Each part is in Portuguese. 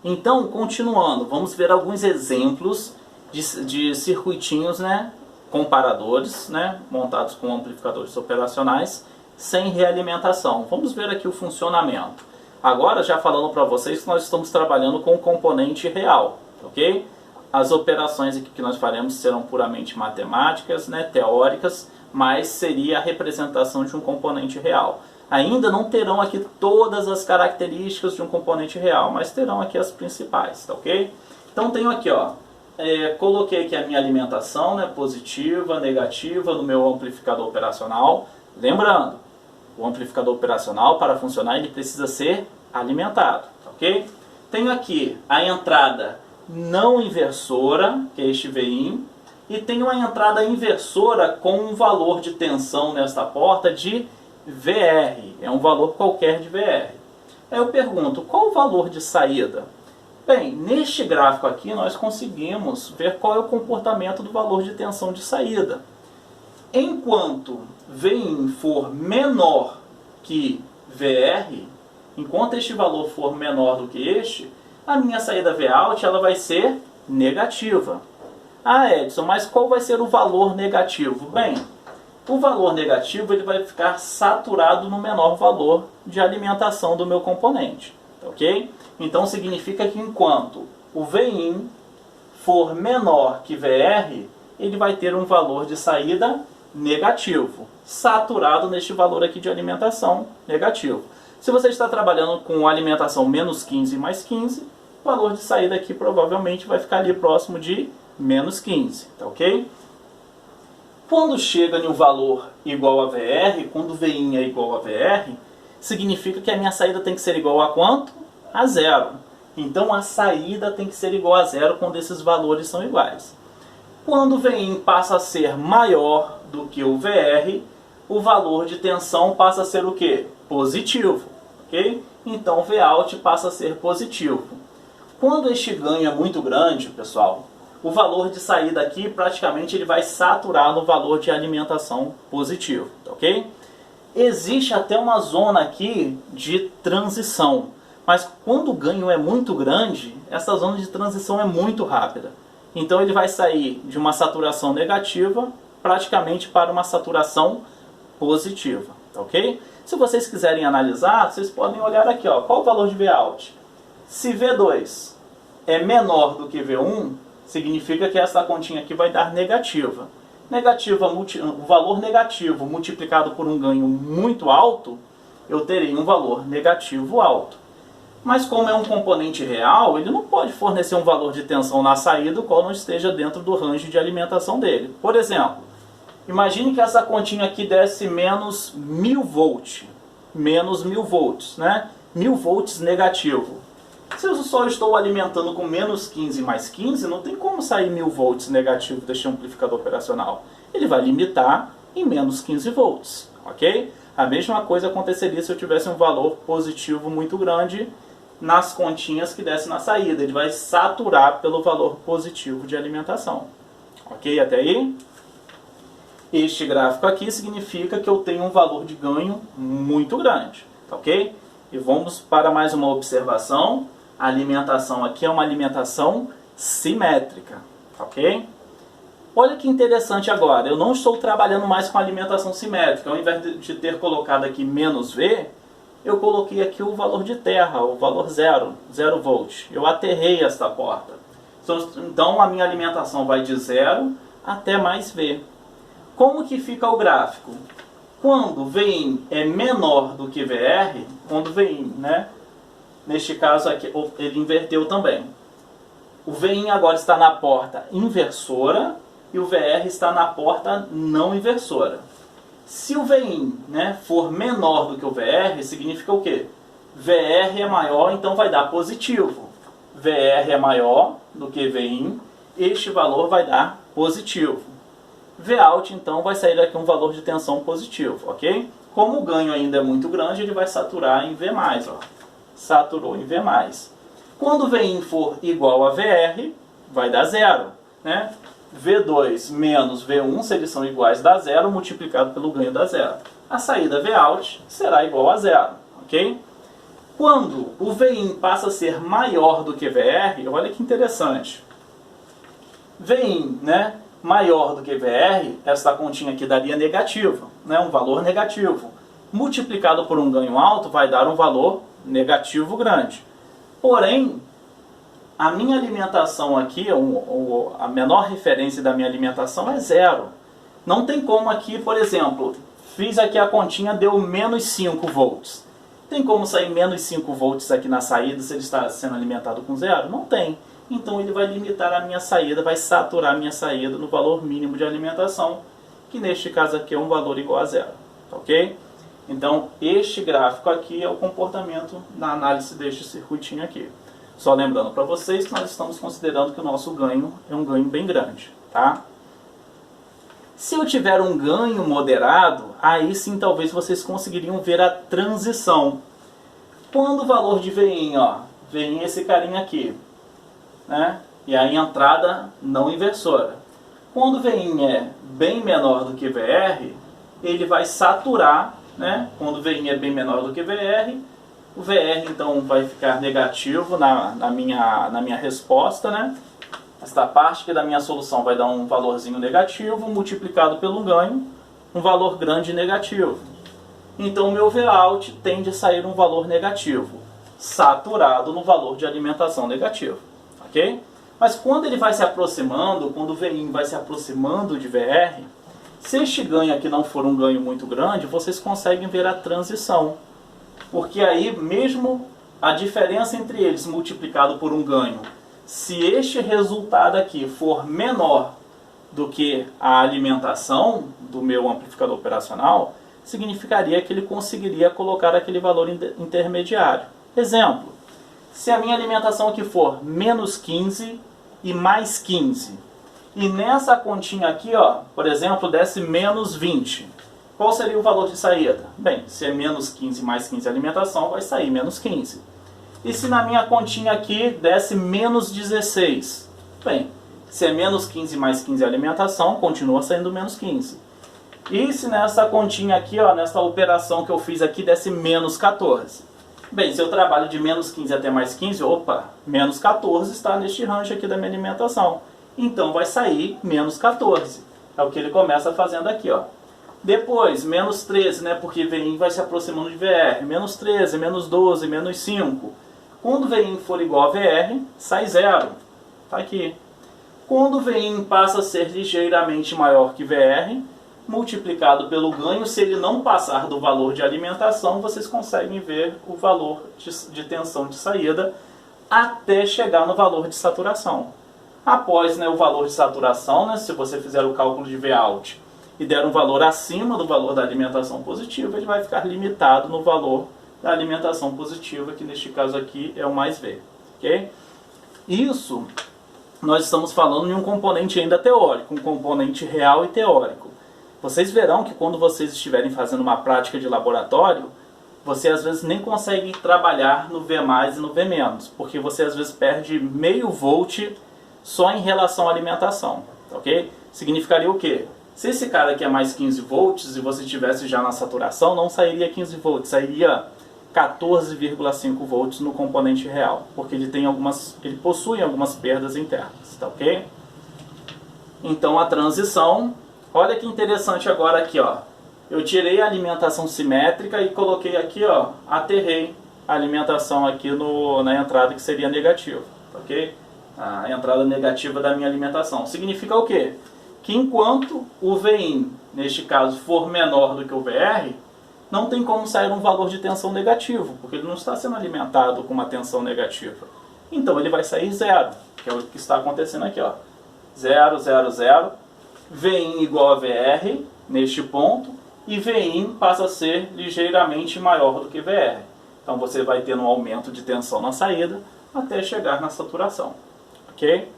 Então, continuando, vamos ver alguns exemplos de circuitinhos, né, comparadores, né, montados com amplificadores operacionais sem realimentação. Vamos ver aqui o funcionamento. Agora, já falando para vocês que nós estamos trabalhando com o componente real, ok? As operações aqui que nós faremos serão puramente matemáticas, né, teóricas, mas seria a representação de um componente real. Ainda não terão aqui todas as características de um componente real, mas terão aqui as principais, tá ok? Então tenho aqui, ó, coloquei aqui a minha alimentação, né, positiva, negativa, no meu amplificador operacional. Lembrando, o amplificador operacional, para funcionar, ele precisa ser alimentado, tá ok? Tenho aqui a entrada não inversora, que é este Vin, e tenho a entrada inversora com um valor de tensão nesta porta de VR, é um valor qualquer de VR. Aí eu pergunto, qual o valor de saída? Bem, neste gráfico aqui nós conseguimos ver qual é o comportamento do valor de tensão de saída. Enquanto Vin for menor que VR, enquanto este valor for menor do que este, a minha saída Vout ela vai ser negativa. Ah, Edson, mas qual vai ser o valor negativo? Bem, o valor negativo ele vai ficar saturado no menor valor de alimentação do meu componente, ok? Então significa que enquanto o Vin for menor que VR, ele vai ter um valor de saída negativo, saturado neste valor aqui de alimentação negativo. Se você está trabalhando com alimentação menos 15 mais 15, o valor de saída aqui provavelmente vai ficar ali próximo de menos 15, tá ok? Quando chega em um valor igual a VR, quando o Vin é igual a VR, significa que a minha saída tem que ser igual a quanto? A zero. Então a saída tem que ser igual a zero quando esses valores são iguais. Quando o Vin passa a ser maior do que o VR, o valor de tensão passa a ser o quê? Positivo, ok? Então o Vout passa a ser positivo. Quando este ganho é muito grande, pessoal, o valor de saída aqui praticamente ele vai saturar no valor de alimentação positivo, ok? Existe até uma zona aqui de transição, mas quando o ganho é muito grande, essa zona de transição é muito rápida. Então ele vai sair de uma saturação negativa praticamente para uma saturação positiva, ok? Se vocês quiserem analisar, vocês podem olhar aqui, ó, qual o valor de Vout? Se V2 é menor do que V1, significa que essa continha aqui vai dar negativa. O valor negativo multiplicado por um ganho muito alto, eu terei um valor negativo alto. Mas como é um componente real, ele não pode fornecer um valor de tensão na saída, o qual não esteja dentro do range de alimentação dele. Por exemplo, imagine que essa continha aqui desse menos 1000 volts. Menos 1000 volts, né? 1000 volts negativo. Se eu só estou alimentando com menos 15 mais 15, não tem como sair 1000 volts negativo deste amplificador operacional. Ele vai limitar em menos 15 volts, ok? A mesma coisa aconteceria se eu tivesse um valor positivo muito grande nas continhas que desse na saída. Ele vai saturar pelo valor positivo de alimentação. Ok? Até aí? Este gráfico aqui significa que eu tenho um valor de ganho muito grande. Ok? E vamos para mais uma observação. A alimentação aqui é uma alimentação simétrica, ok? Olha que interessante agora, eu não estou trabalhando mais com alimentação simétrica. Ao invés de ter colocado aqui menos V, eu coloquei aqui o valor de terra, o valor 0 volt. Eu aterrei esta porta. Então a minha alimentação vai de 0 até mais V. Como que fica o gráfico? Quando Vin é menor do que VR, quando Vin, né? Neste caso aqui, ele inverteu também. O Vin agora está na porta inversora e o VR está na porta não inversora. Se o Vin, né, for menor do que o VR, significa o quê? VR é maior, então vai dar positivo. VR é maior do que Vin, este valor vai dar positivo. Vout, então, vai sair aqui um valor de tensão positivo, ok? Como o ganho ainda é muito grande, ele vai saturar em V+, ó. Saturou em V+. Quando o Vin for igual a VR, vai dar 0, né? V2 menos V1, se eles são iguais, dá 0, multiplicado pelo ganho dá 0. A saída Vout será igual a 0, ok? Quando o Vin passa a ser maior do que VR, olha que interessante. Vin, né, maior do que VR, essa continha aqui daria negativa, né, um valor negativo. Multiplicado por um ganho alto vai dar um valor negativo grande. Porém, a minha alimentação aqui, a menor referência da minha alimentação é zero. Não tem como aqui, por exemplo, fiz aqui a continha, deu menos 5 volts. Tem como sair menos 5 volts aqui na saída se ele está sendo alimentado com zero? Não tem. Então ele vai limitar a minha saída, vai saturar a minha saída no valor mínimo de alimentação, que neste caso aqui é um valor igual a zero. Ok? Então este gráfico aqui é o comportamento na análise deste circuitinho aqui. Só lembrando para vocês que nós estamos considerando que o nosso ganho é um ganho bem grande. Tá? Se eu tiver um ganho moderado, aí sim talvez vocês conseguiriam ver a transição. Quando o valor de VIN, ó, VIN é esse carinha aqui, né? E aí entrada não inversora. Quando o VIN é bem menor do que VR, ele vai saturar, né? Quando o VIN é bem menor do que VR, o VR então vai ficar negativo na minha resposta, né? Esta parte que da minha solução vai dar um valorzinho negativo, multiplicado pelo ganho, um valor grande negativo. Então o meu Vout tende a sair um valor negativo, saturado no valor de alimentação negativo. Ok? Mas quando ele vai se aproximando, quando o VIN vai se aproximando de VR, se este ganho aqui não for um ganho muito grande, vocês conseguem ver a transição. Porque aí mesmo a diferença entre eles multiplicado por um ganho, se este resultado aqui for menor do que a alimentação do meu amplificador operacional, significaria que ele conseguiria colocar aquele valor intermediário. Exemplo, se a minha alimentação aqui for menos 15 e mais 15, e nessa continha aqui, ó, por exemplo, desse menos 20, qual seria o valor de saída? Bem, se é menos 15 mais 15 alimentação, vai sair menos 15. E se na minha continha aqui desse menos 16? Bem, se é menos 15 mais 15 alimentação, continua saindo menos 15. E se nessa continha aqui, ó, nessa operação que eu fiz aqui, desse menos 14? Bem, se eu trabalho de menos 15 até mais 15, opa, menos 14 está neste range aqui da minha alimentação. Então vai sair menos 14. É o que ele começa fazendo aqui, ó. Depois, menos 13, né, porque VIN vai se aproximando de VR. Menos 13, menos 12, menos 5. Quando o VIN for igual a VR, sai zero. Tá aqui. Quando o VIN passa a ser ligeiramente maior que VR, multiplicado pelo ganho, se ele não passar do valor de alimentação, vocês conseguem ver o valor de tensão de saída até chegar no valor de saturação. Após, né, o valor de saturação, né, se você fizer o cálculo de Vout e der um valor acima do valor da alimentação positiva, ele vai ficar limitado no valor da alimentação positiva, que neste caso aqui é o mais V. Okay? Isso nós estamos falando de um componente ainda teórico, um componente real e teórico. Vocês verão que quando vocês estiverem fazendo uma prática de laboratório, você às vezes nem consegue trabalhar no V+, e no V-, porque você às vezes perde meio volt só em relação à alimentação. Ok? Significaria o quê? Se esse cara aqui é mais 15 volts e você estivesse já na saturação, não sairia 15 volts, sairia 14,5 volts no componente real, porque ele possui algumas perdas internas, tá ok? Então a transição, olha que interessante agora aqui, ó. Eu tirei a alimentação simétrica e coloquei aqui, ó, aterrei a alimentação aqui na entrada que seria negativa, tá ok? A entrada negativa da minha alimentação. Significa o quê? Que enquanto o VIN, neste caso, for menor do que o VR, não tem como sair um valor de tensão negativo, porque ele não está sendo alimentado com uma tensão negativa. Então ele vai sair zero, que é o que está acontecendo aqui, ó. 0, 0, 0, VIN igual a VR, neste ponto, e VIN passa a ser ligeiramente maior do que VR. Então você vai ter um aumento de tensão na saída até chegar na saturação. Ok?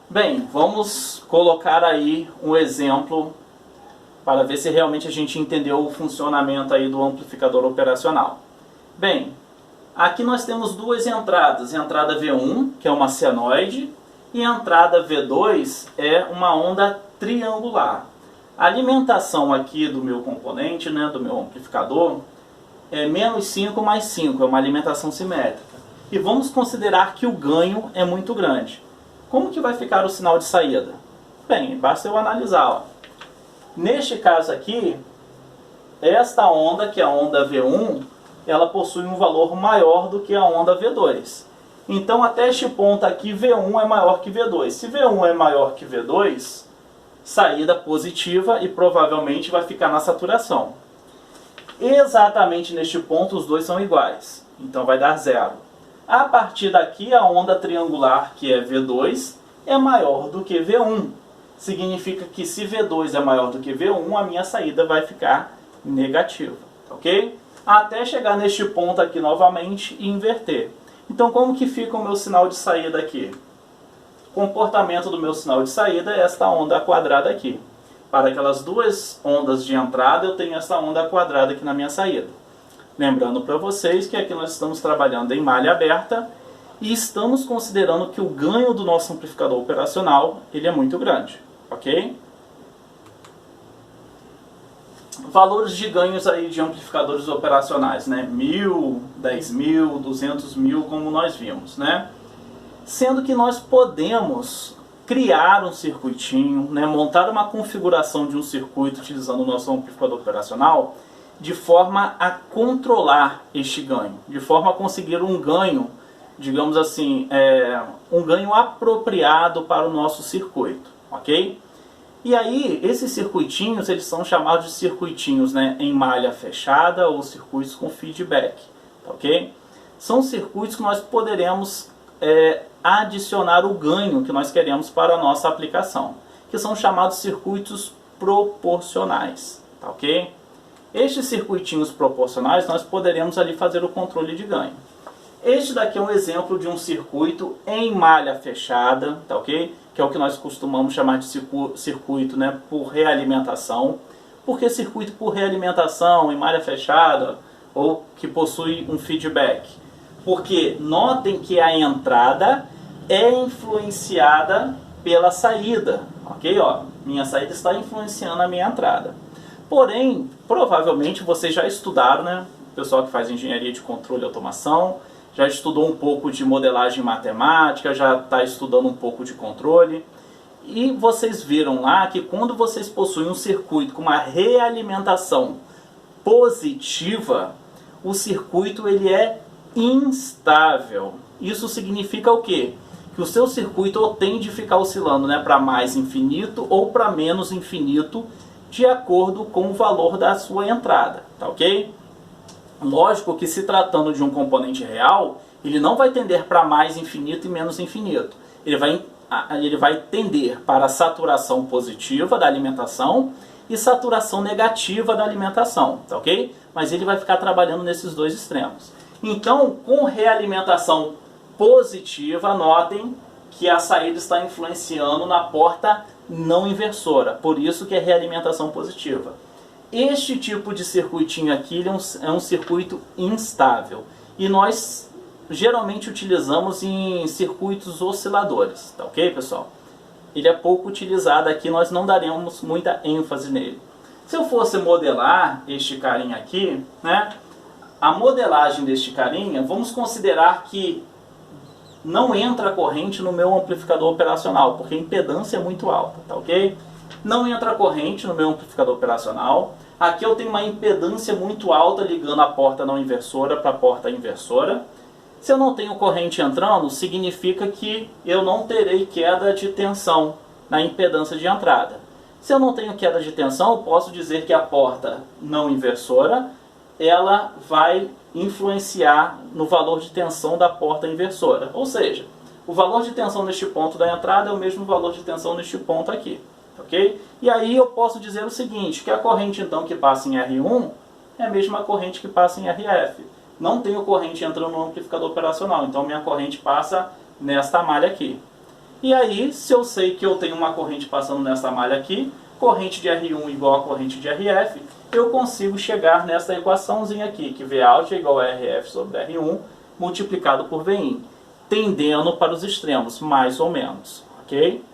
Bem, vamos colocar aí um exemplo para ver se realmente a gente entendeu o funcionamento aí do amplificador operacional. Bem, aqui nós temos duas entradas, entrada V1, que é uma senoide, e a entrada V2 é uma onda triangular. A alimentação aqui do meu componente, né, do meu amplificador, é menos 5 mais 5, é uma alimentação simétrica. E vamos considerar que o ganho é muito grande. Como que vai ficar o sinal de saída? Bem, basta eu analisar. Ó. Neste caso aqui, esta onda, que é a onda V1, ela possui um valor maior do que a onda V2. Então, até este ponto aqui, V1 é maior que V2. Se V1 é maior que V2, saída positiva e provavelmente vai ficar na saturação. Exatamente neste ponto, os dois são iguais. Então, vai dar zero. A partir daqui, a onda triangular, que é V2, é maior do que V1. Significa que se V2 é maior do que V1, a minha saída vai ficar negativa. Ok? Até chegar neste ponto aqui novamente e inverter. Então, como que fica o meu sinal de saída aqui? O comportamento do meu sinal de saída é esta onda quadrada aqui. Para aquelas duas ondas de entrada, eu tenho essa onda quadrada aqui na minha saída. Lembrando para vocês que aqui nós estamos trabalhando em malha aberta e estamos considerando que o ganho do nosso amplificador operacional ele é muito grande. Ok? Valores de ganhos aí de amplificadores operacionais, né? 1.000, 10.000, 200.000, como nós vimos, né? Sendo que nós podemos criar um circuitinho, né? Montar uma configuração de um circuito utilizando o nosso amplificador operacional de forma a controlar este ganho, de forma a conseguir um ganho, digamos assim, um ganho apropriado para o nosso circuito, ok? E aí, esses circuitinhos, eles são chamados de circuitinhos, né, em malha fechada ou circuitos com feedback, ok? São circuitos que nós poderemos adicionar o ganho que nós queremos para a nossa aplicação, que são chamados circuitos proporcionais, ok? Estes circuitinhos proporcionais, nós poderemos ali fazer o controle de ganho. Este daqui é um exemplo de um circuito em malha fechada, tá ok? Que é o que nós costumamos chamar de circuito, né, por realimentação. Por que circuito por realimentação em malha fechada ou que possui um feedback? Porque notem que a entrada é influenciada pela saída, ok? Ó, minha saída está influenciando a minha entrada. Porém, provavelmente vocês já estudaram, né? O pessoal que faz engenharia de controle e automação já estudou um pouco de modelagem matemática, já está estudando um pouco de controle. E vocês viram lá que quando vocês possuem um circuito com uma realimentação positiva, o circuito ele é instável. Isso significa o quê? Que o seu circuito ou tende a ficar oscilando, né, para mais infinito ou para menos infinito, de acordo com o valor da sua entrada, tá ok? Lógico que se tratando de um componente real, ele não vai tender para mais infinito e menos infinito. Ele vai tender para a saturação positiva da alimentação e saturação negativa da alimentação, tá ok? Mas ele vai ficar trabalhando nesses dois extremos. Então, com realimentação positiva, notem que a saída está influenciando na porta não inversora, por isso que é realimentação positiva. Este tipo de circuitinho aqui é um circuito instável e nós geralmente utilizamos em circuitos osciladores, tá ok, pessoal? Ele é pouco utilizado aqui, nós não daremos muita ênfase nele. Se eu fosse modelar este carinha aqui, né, a modelagem deste carinha, vamos considerar que não entra corrente no meu amplificador operacional, porque a impedância é muito alta, tá ok? Não entra corrente no meu amplificador operacional. Aqui eu tenho uma impedância muito alta ligando a porta não inversora para a porta inversora. Se eu não tenho corrente entrando, significa que eu não terei queda de tensão na impedância de entrada. Se eu não tenho queda de tensão, eu posso dizer que a porta não inversora ela vai influenciar no valor de tensão da porta inversora. Ou seja, o valor de tensão neste ponto da entrada é o mesmo valor de tensão neste ponto aqui. Ok? E aí eu posso dizer o seguinte, que a corrente então que passa em R1 é a mesma corrente que passa em RF. Não tenho corrente entrando no amplificador operacional, então minha corrente passa nesta malha aqui. E aí, se eu sei que eu tenho uma corrente passando nesta malha aqui, corrente de R1 igual a corrente de RF, eu consigo chegar nessa equaçãozinha aqui, que Vout é igual a RF sobre R1 multiplicado por Vin, tendendo para os extremos, mais ou menos, ok?